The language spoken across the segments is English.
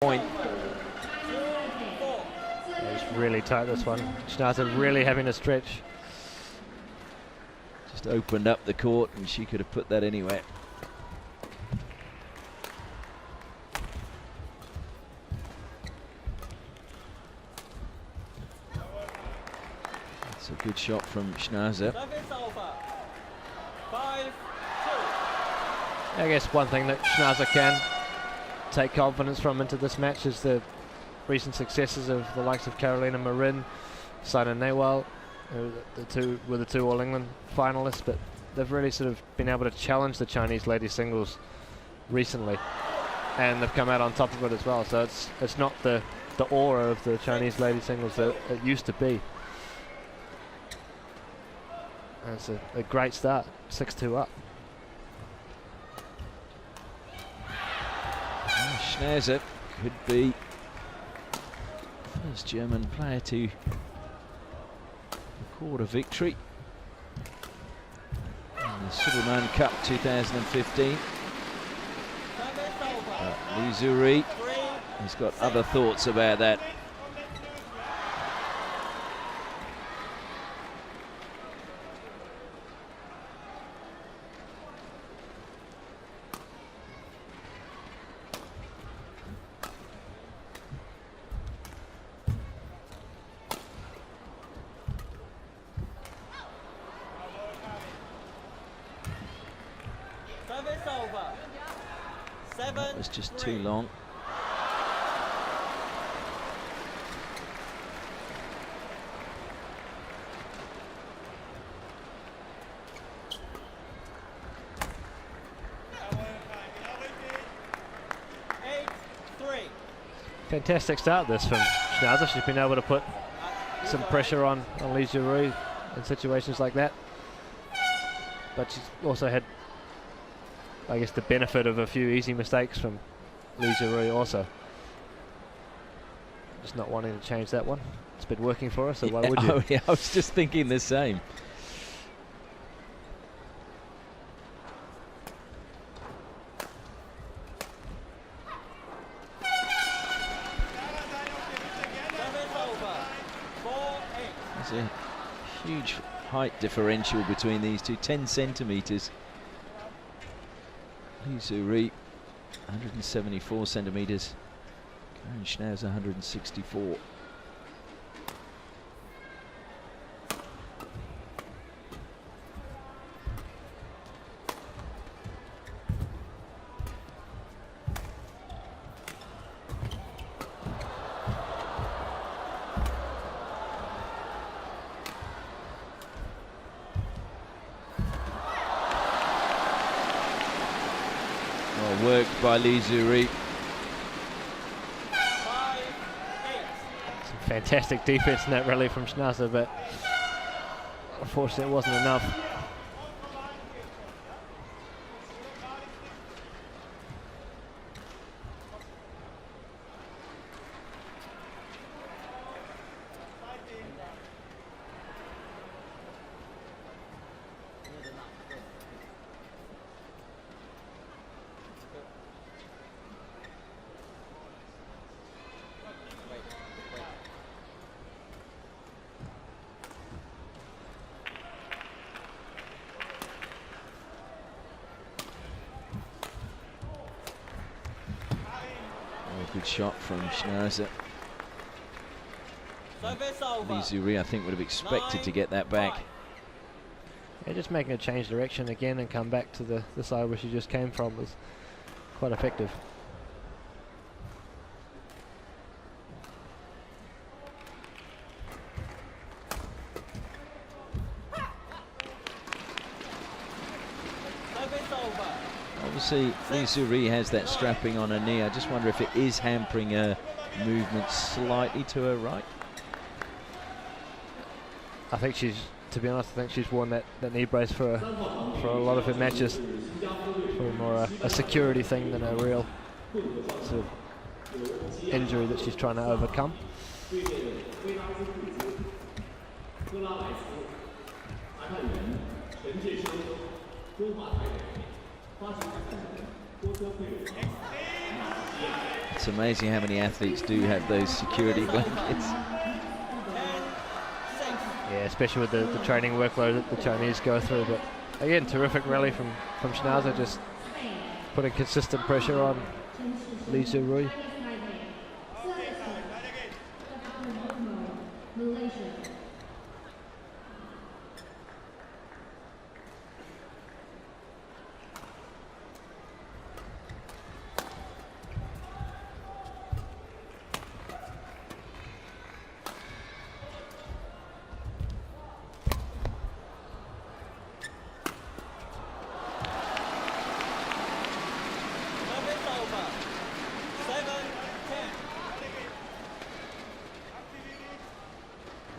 point. It's really tight, this one. Schnaase really having to stretch. Just opened up the court and she could have put that anywhere. That's a good shot from Schnaase. I guess one thing that Schnaase can take confidence from into this match is the recent successes of the likes of Carolina Marin, Saina Nehwal, who were the two All England finalists, but they've really sort of been able to challenge the Chinese ladies singles recently, and they've come out on top of it as well. So it's not the aura of the Chinese ladies singles that it used to be. And it's a great start, 6-2 up. Schnaase could be first German player to record a victory in the Sudirman Cup 2015. Xuerui has got other thoughts about that. That was just too long. Fantastic start this from Schnaase. She's been able to put some pressure on Xuerui in situations like that, but she's also had, I guess, the benefit of a few easy mistakes from Xuerui also. Just not wanting to change that one. It's been working for us, so why would you? Oh, yeah, I was just thinking the same. There's a huge height differential between these two, 10 centimetres. Xuerui 174 centimetres, Karin Schnaase 164. Work by Xuerui. Some fantastic defense in that rally from Schnaase, but unfortunately it wasn't enough. Good shot from Schnaase. Xuerui, I think, would have expected to get that back. Yeah, just making a change direction again and come back to the side where she just came from was quite effective. Obviously, Xuerui has that strapping on her knee. I just wonder if it is hampering her movement slightly to her right. I think she's, to be honest, I think she's worn that knee brace for a lot of her matches. Probably more a security thing than a real sort of injury that she's trying to overcome. It's amazing how many athletes do have those security blankets. Yeah, especially with the training workload that the Chinese go through. But again, terrific rally from Schnaase, just putting consistent pressure on Xuerui.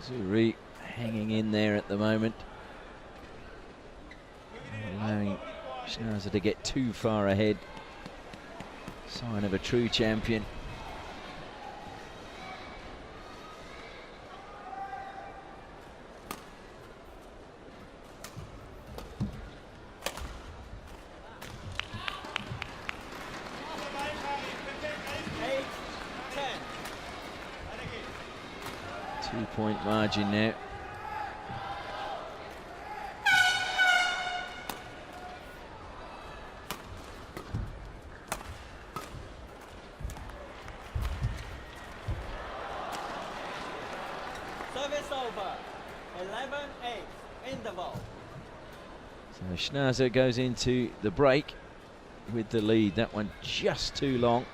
Xuerui hanging in there at the moment, allowing Schnaase to get too far ahead. Sign of a true champion. Two-point margin now. Service over. 11-8. Interval. So Schnaase goes into the break with the lead. That one just too long.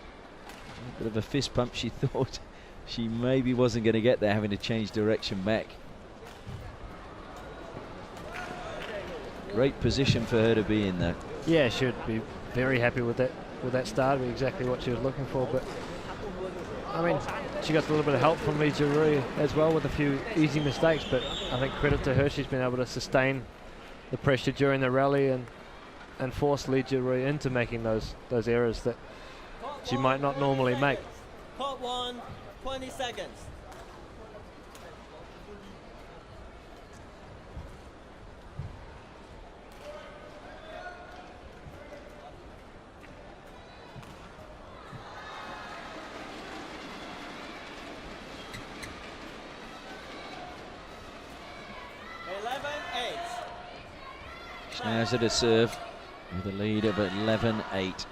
A bit of a fist pump. She thought she maybe wasn't going to get there, having to change direction back. Great position for her to be in, though. Yeah, she would be very happy with that start. Be exactly what she was looking for. But I mean, she got a little bit of help from Xuerui as well with a few easy mistakes. But I think credit to her, she's been able to sustain the pressure during the rally and force Xuerui into making those errors that she might not normally make. Court 1, 20 seconds. Schnaase to serve with a lead of 11-8.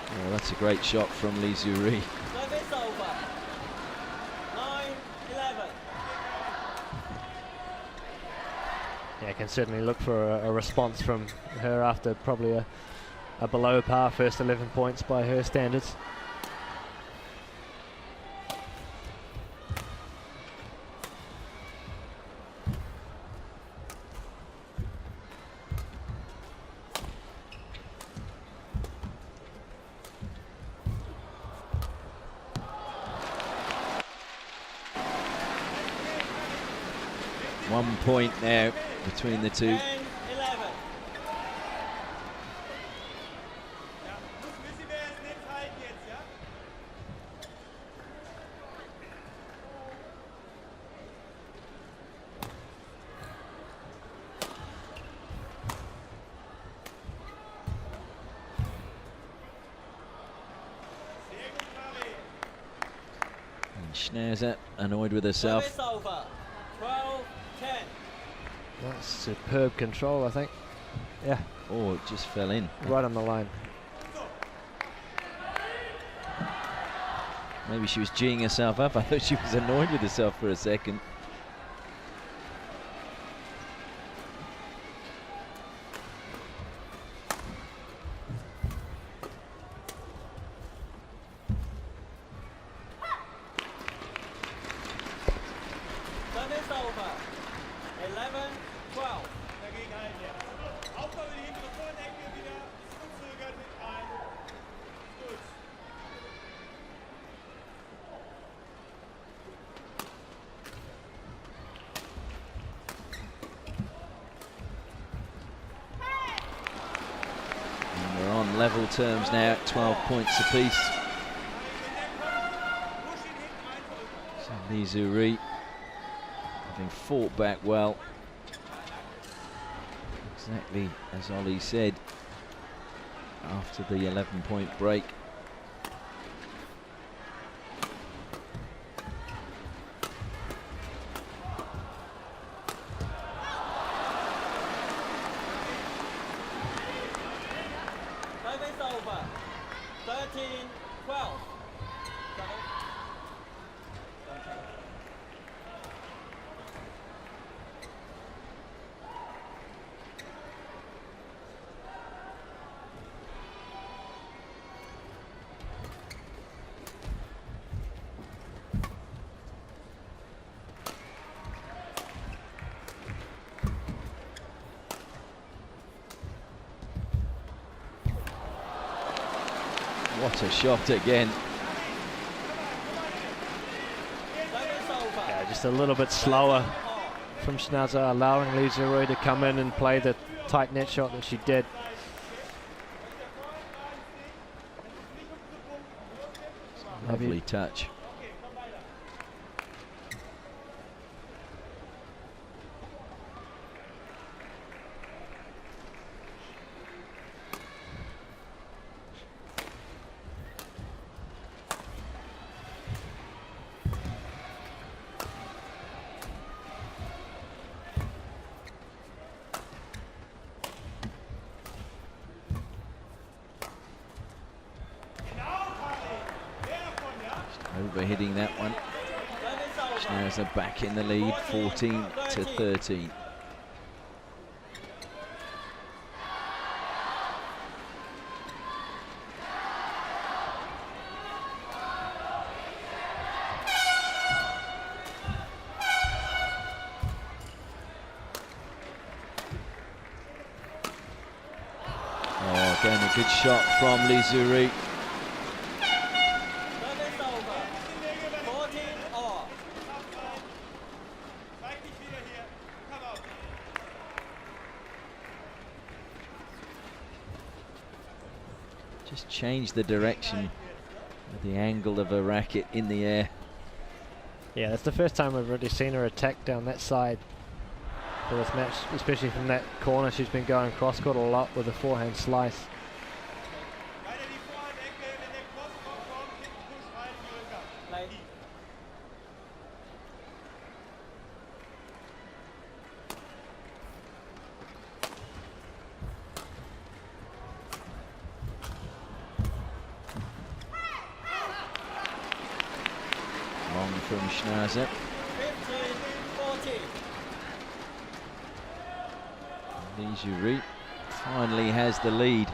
Oh, that's a great shot from Xuerui. Service over. 9-11. Yeah, can certainly look for a response from her after probably a below par first 11 points by her standards. One point now between the two. 10-11. And Schnaase annoyed with herself. Service over. 12-10. That's superb control, I think. Yeah, Oh, it just fell in. right on the line. Maybe she was geeing herself up. I thought she was annoyed with herself for a second. Service over. 11-12. And we're on level terms now at 12 points apiece. So Xuerui having fought back well, Exactly as Ollie said after the 11-point break. Service over. 13-12. What a shot again. Yeah, just a little bit slower from Schnaase, allowing Xuerui to come in and play the tight net shot that she did. Lovely touch. Overhitting that one. Schnaase back in the lead, 14-13. Oh, again a good shot from Xuerui. Just change the direction of the angle of a racket in the air. Yeah, that's the first time we've really seen her attack down that side for this match, especially from that corner. She's been going cross-court a lot with a forehand slice. Long from Schnaase. 15-14. Xuerui finally has the lead.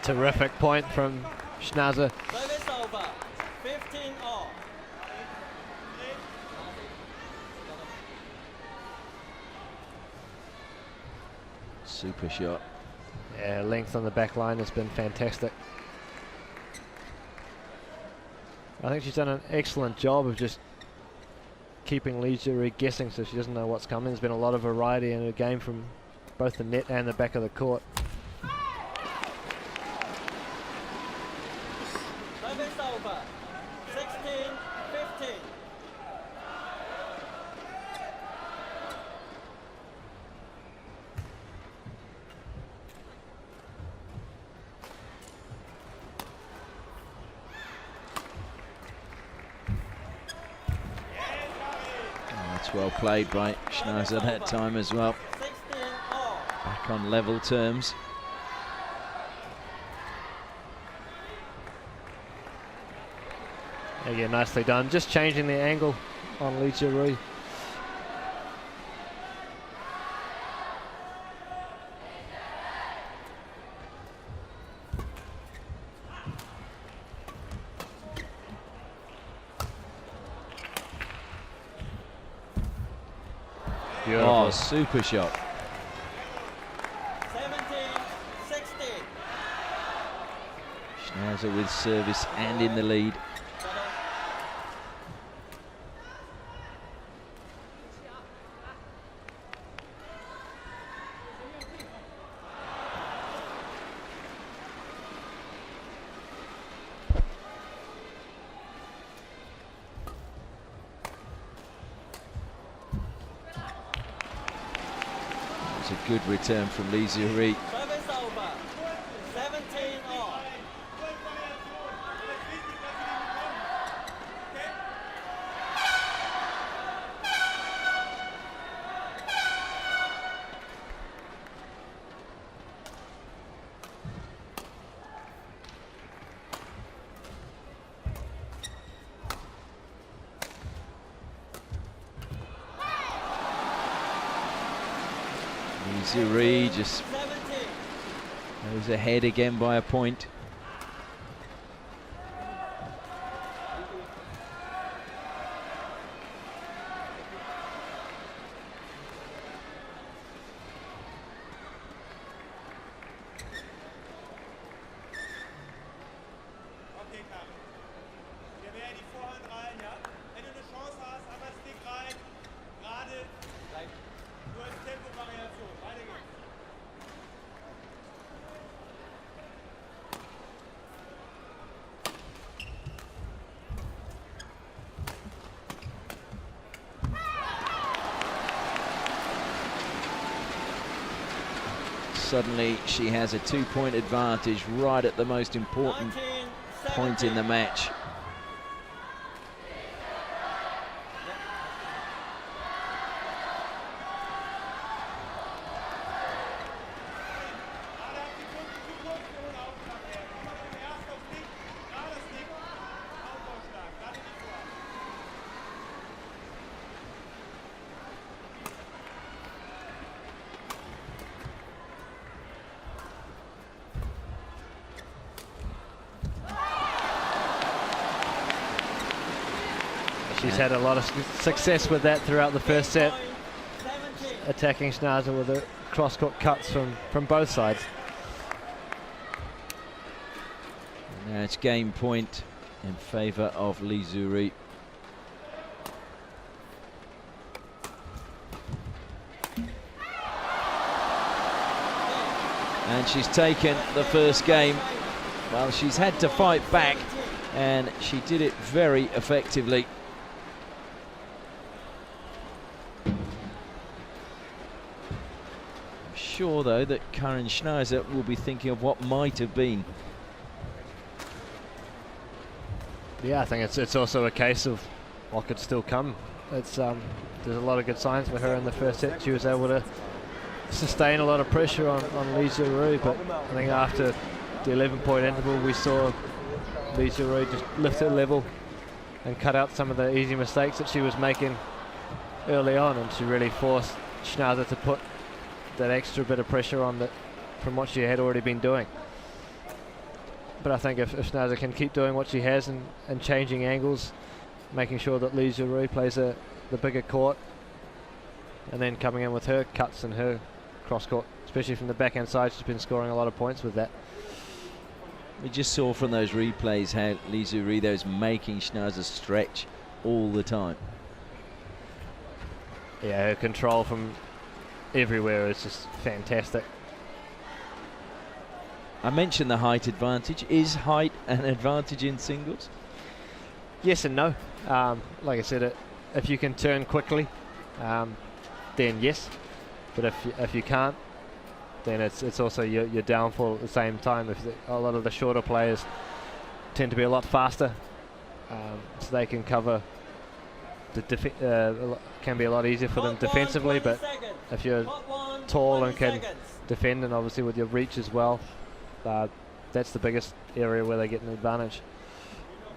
Terrific point from Schnaase. Service over. 15 all. Super shot. Yeah, length on the back line has been fantastic. I think she's done an excellent job of just keeping Xuerui guessing so she doesn't know what's coming. There's been a lot of variety in her game from both the net and the back of the court. Service over. 16-15. That's well played by Schnaase that time as well. 16 all. Back on level terms. Again, nicely done. Just changing the angle on Xuerui. Oh, super shot. 17-16. Schnaase with service and in the lead. good return from Xuerui. Service over. 17 all. Xuerui just 17. goes ahead again by a point. Okay, Karin. Wir werden die Vorhand rein, ja? Wenn du eine Chance hast, einmal Stick rein, gerade, nur als Tempo-Variation. Weiter geht's. Suddenly she has a 2-point advantage right at the most important 19, point in the match. Gerade auf die Position aufmachen. Erst auf Stick, gerade Stick, Aufbauschlag, gerade die Vorhand. She's had a lot of success with that throughout the first set, 17. attacking Schnaase with the cross-court cuts from both sides. Now it's game point in favour of Xuerui. And she's taken the first game. Well, she's had to fight back, and she did it very effectively. I'm sure, though, that Karin Schnaase will be thinking of what might have been. Yeah, I think it's also a case of what could still come. It's there's a lot of good signs for her in the first set. She was able to sustain a lot of pressure on Xuerui, but I think after the 11-point interval we saw Xuerui just lift her level and cut out some of the easy mistakes that she was making early on, and she really forced Schnaase to put that extra bit of pressure on that from what she had already been doing. But I think if Schnaase can keep doing what she has and changing angles, making sure that Xuerui plays the bigger court, and then coming in with her cuts and her cross-court, especially from the backhand side, she's been scoring a lot of points with that. We just saw from those replays how Xuerui is making Schnaase stretch all the time. Yeah, her control from everywhere is just fantastic. I mentioned the height advantage. Is height an advantage in singles? Yes and no. Like I said, if you can turn quickly, then yes. But if you can't, then it's also your downfall at the same time. A lot of the shorter players tend to be a lot faster, so they can cover. Can be a lot easier for them defensively. But if you're tall and can defend, and obviously with your reach as well, that's the biggest area where they get an advantage.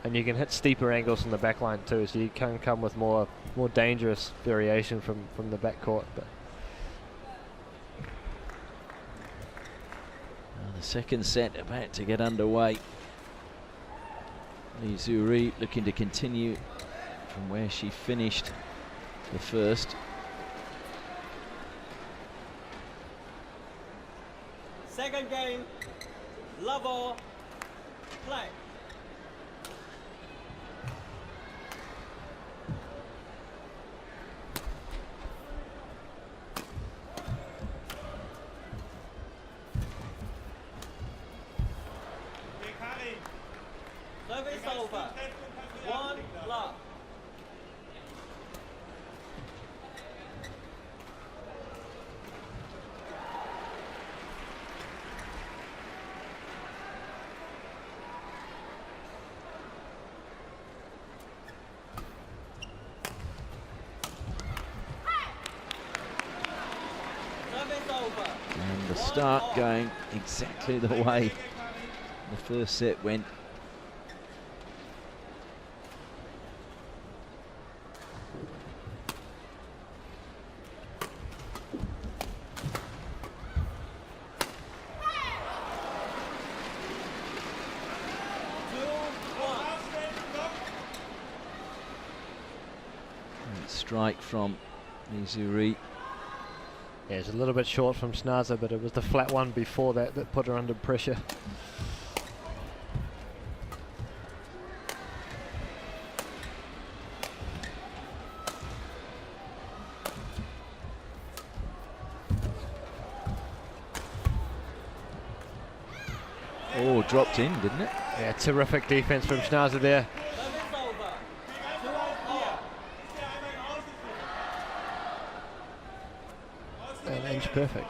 And you can hit steeper angles from the back line too, so you can come with more dangerous variation from the back court. But the second set about to get underway. Xuerui looking to continue from where she finished the first. Second game, level, play. Okay, Karin. Service over. 1 love. start going exactly the way the first set went. Strike from Xuerui. Yeah, it's a little bit short from Schnaase, but it was the flat one before that that put her under pressure. Oh, dropped in, didn't it? Yeah, terrific defense from Schnaase there. An inch perfect.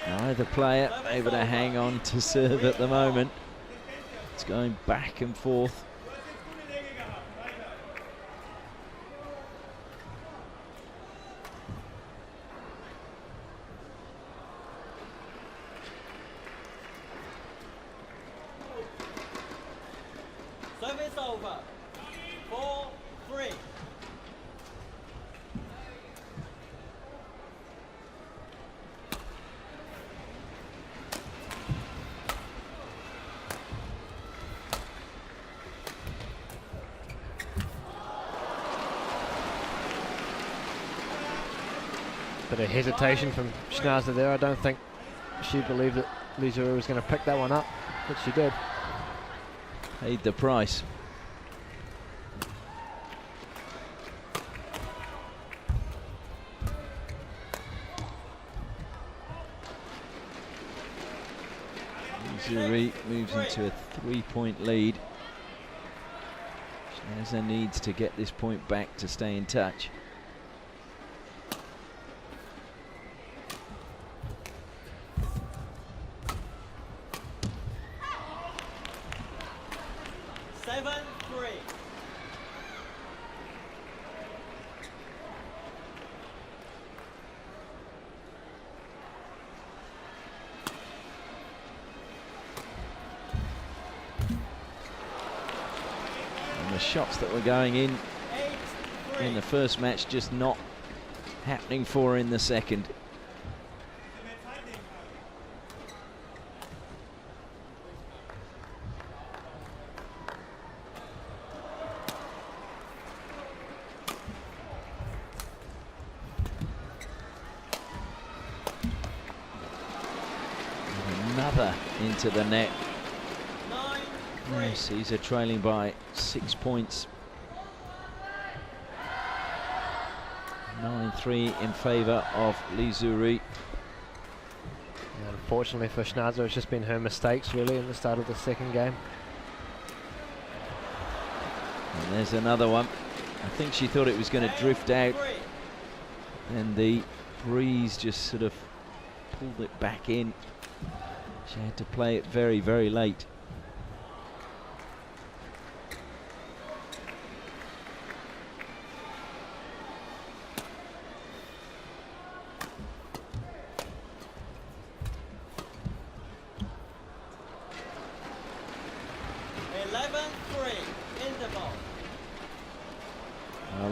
Neither player able to hang on to serve at the moment. It's going back and forth. Service over. 4-3. Bit of hesitation from Schnaase there. I don't think she believed that Xuerui was going to pick that one up, but she did. Paid the price. Xuerui moves into a 3-point lead. Schnaase needs to get this point back to stay in touch. Shots that were going in the first match just not happening for her in the second. Another into the net. Sees her trailing by 6 points. 9-3 in favour of Xuerui. Unfortunately for Schnaase, it's just been her mistakes really in the start of the second game. And there's another one. I think she thought it was going to drift out, and the breeze just sort of pulled it back in. She had to play it very, very late.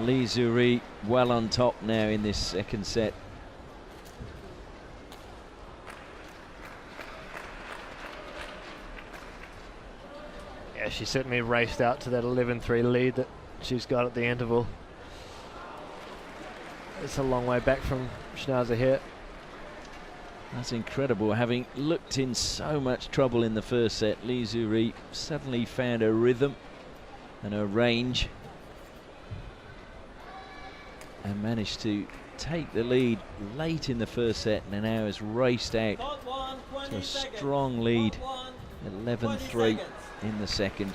Xuerui well on top now in this second set. Yeah, she certainly raced out to that 11-3 lead that she's got at the interval. It's a long way back from Schnaase here. That's incredible. Having looked in so much trouble in the first set, Xuerui suddenly found a rhythm and her range, and managed to take the lead late in the first set, and now has raced out to a strong lead, 11-3 in the second.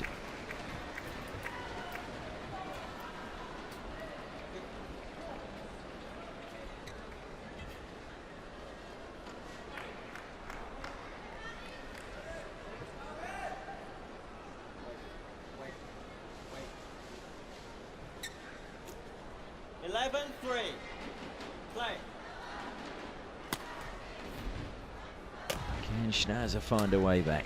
Can Schnaase find a way back?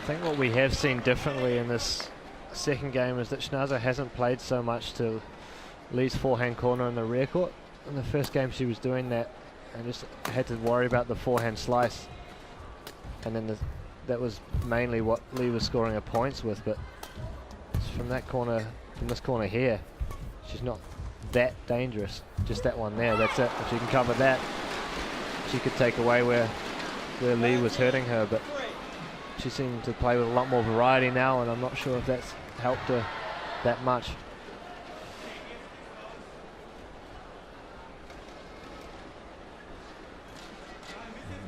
I think what we have seen differently in this second game is that Schnaase hasn't played so much to Lee's forehand corner in the rear court. In the first game she was doing that and just had to worry about the forehand slice, and then that was mainly what Lee was scoring her points with. But from that corner, from this corner here, she's not that dangerous. Just that one there, that's it. If she can cover that, she could take away where Lee was hurting her. But she seemed to play with a lot more variety now, and I'm not sure if that's helped her that much.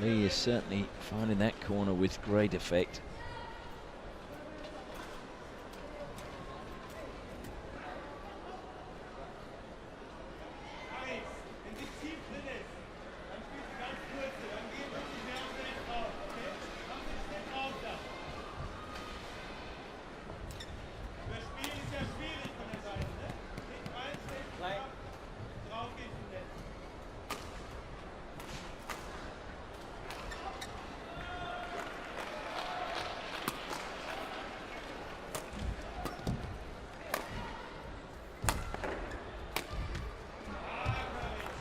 Lee is certainly finding that corner with great effect.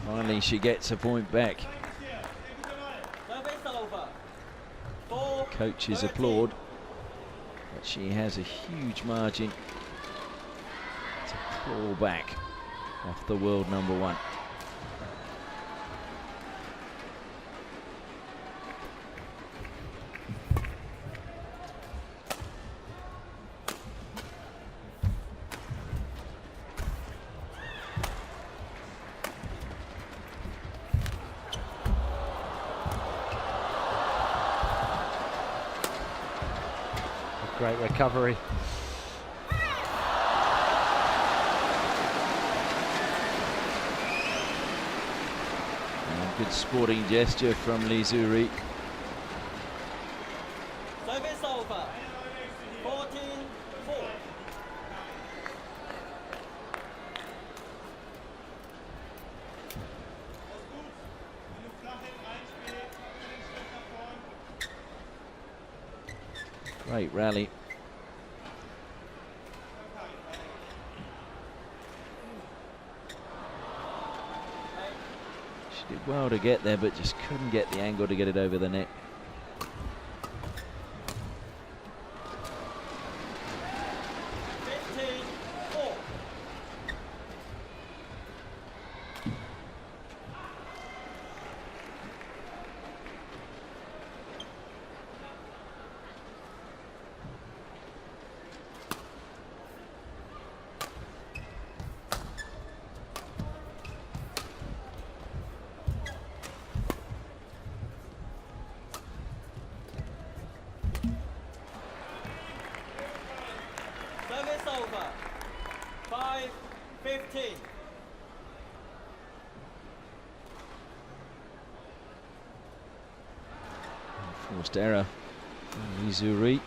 Finally, she gets a point back. Coaches applaud, but she has a huge margin to claw back off the world #1. Great recovery. And good sporting gesture from Xuerui. Service over. 14-4. Great rally. She did well to get there, but just couldn't get the angle to get it over the net. Service over. 5-15. Forced error from Xuerui.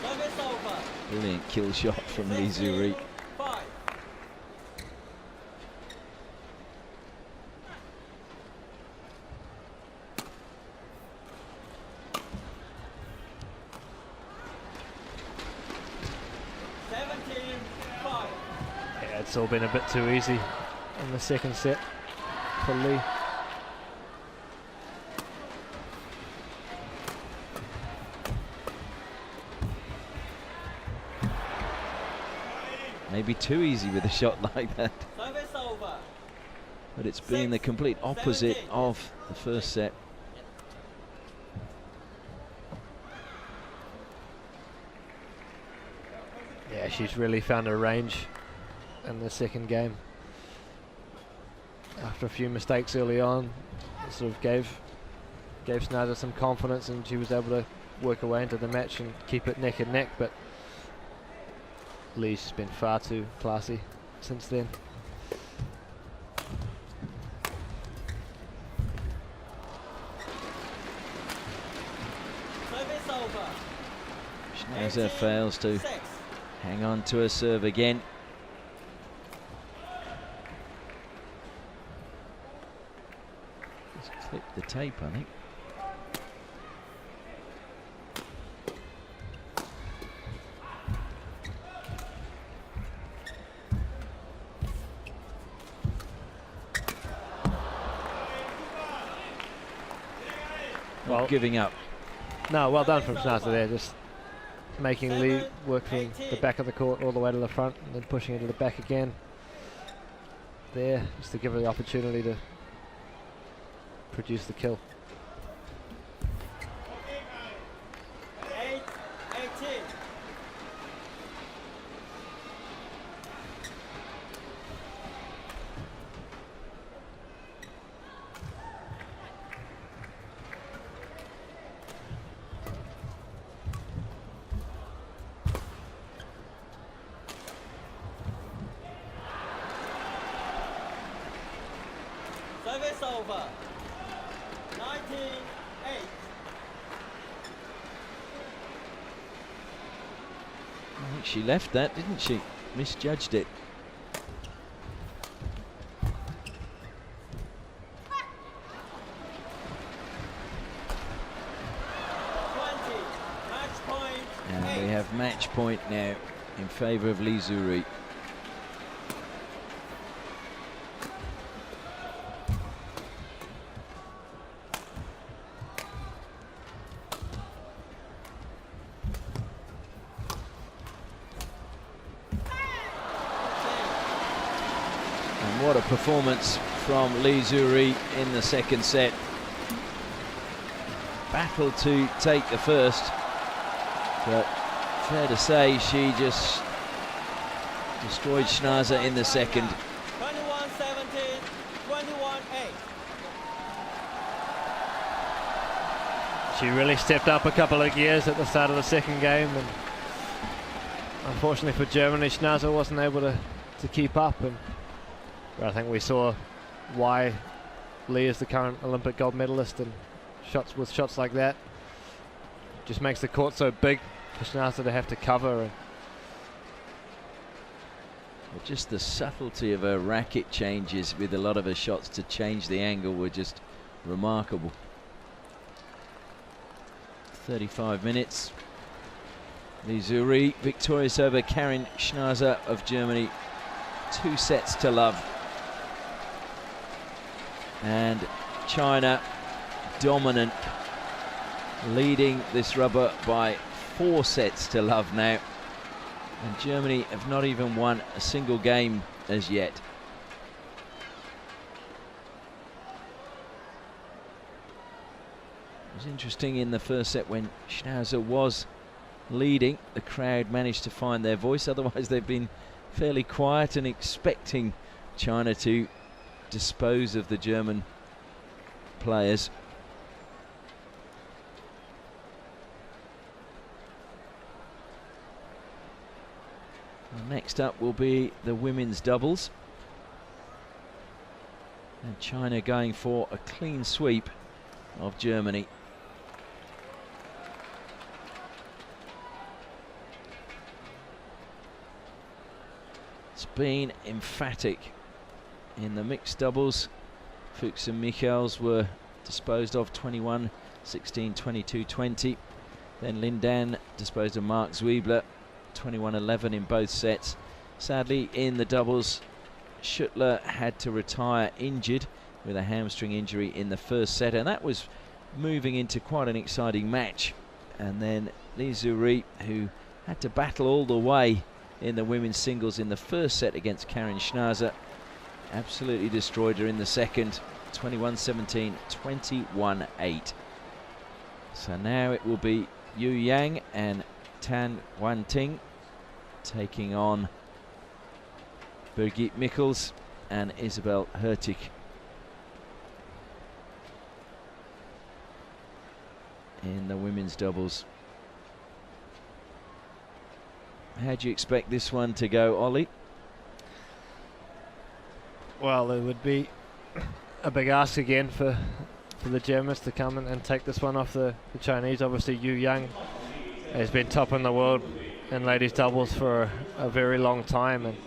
Service over. Brilliant kill shot from Xuerui. 5. it's all been a bit too easy in the second set for Lee. Maybe too easy with a shot like that. Service over. But it's been the complete opposite of the first set. Yeah, she's really found her range in the second game. After a few mistakes early on, it sort of gave Schnaase some confidence, and she was able to work her way into the match and keep it neck and neck, but Lee's been far too classy since then. Service over. Schnaase fails to 6. hang on to her serve again. Just clipped the tape, I think. Well, Not giving up. no, well done from Schnaase there, just making Lee work from the back of the court all the way to the front and then pushing it to the back again. There, just to give her the opportunity to produce the kill. 8, 18. Service over. 19, 8. I think she left that, didn't she? Misjudged it. Match point. And 8. we have match point now in favour of Lee Xuerui. And what a performance from Lee Xuerui in the second set. Battled to take the first, but fair to say she just destroyed Schnaase in the second. 21-17, 21-8. She really stepped up a couple of gears at the start of the second game, and unfortunately for Germany, Schnaase wasn't able to keep up, and I think we saw why Lee is the current Olympic gold medalist, and shots like that just makes the court so big for Schnaase to have to cover. And But just the subtlety of her racket changes with a lot of her shots to change the angle were just remarkable. 35 minutes. Lee Xuerui victorious over Karin Schnaase of Germany. 2 sets to love. And China dominant, leading this rubber by 4 sets to love now. And Germany have not even won a single game as yet. It was interesting in the first set when Schnaase was leading, the crowd managed to find their voice. Otherwise they've been fairly quiet and expecting China to dispose of the German players. Well, next up will be the women's doubles, and China going for a clean sweep of Germany. It's been emphatic in the mixed doubles. Fuchs and Michels were disposed of 21-16, 22-20. Then Lindan disposed of Mark Zwiebler 21-11 in both sets. Sadly, in the doubles, Schuttler had to retire injured with a hamstring injury in the first set, and that was moving into quite an exciting match. And then Xuerui, who had to battle all the way in the women's singles in the first set against Karin Schnaase, absolutely destroyed her in the second, 21-17, 21-8. So now it will be Yu Yang and Tan Wan-ting taking on Birgit Michels and Isabel Hurtig. In the women's doubles. How do you expect this one to go, Ollie? Well, it would be a big ask again for the Germans to come and take this one off the Chinese. Obviously, Yu Yang has been top in the world in ladies doubles for a very long time, and